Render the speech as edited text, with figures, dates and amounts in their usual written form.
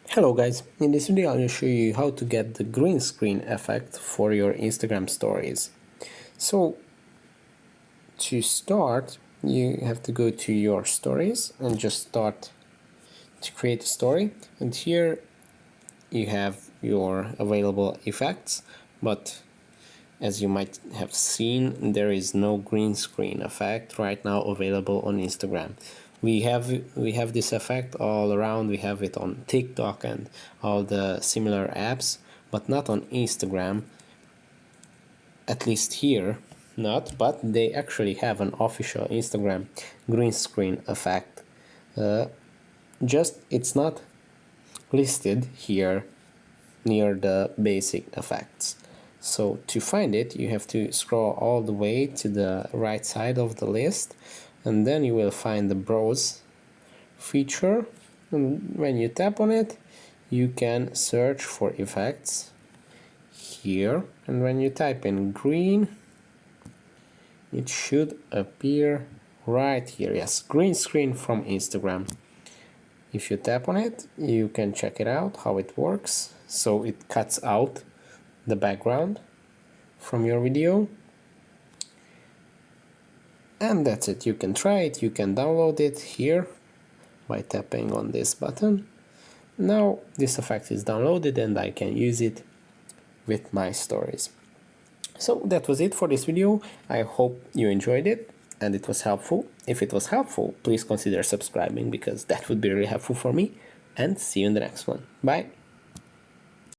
Hello guys, in this video I will show you how to get the green screen effect for your Instagram stories. So to start you have to go to your stories and just start to create a story, and here you have your available effects, but as you might have seen, there is no green screen effect right now available on Instagram. We have this effect all around. We have it on TikTok and all the similar apps, but not on Instagram. At least here, not. But they actually have an official Instagram green screen effect. Just it's not listed here near the basic effects. So to find it, you have to scroll all the way to the right side of the list, and then you will find the browse feature, and when you tap on it you can search for effects here, and when you type in green it should appear right here. Yes, green screen from Instagram. If you tap on it you can check it out how it works. So it cuts out the background from your video, and that's it. You can try it, you can download it here by tapping on this button. Now this effect is downloaded and I can use it with my stories. So that was it for this video. I hope you enjoyed it and it was helpful. If it was helpful, please consider subscribing because that would be really helpful for me, and see you in the next one. Bye.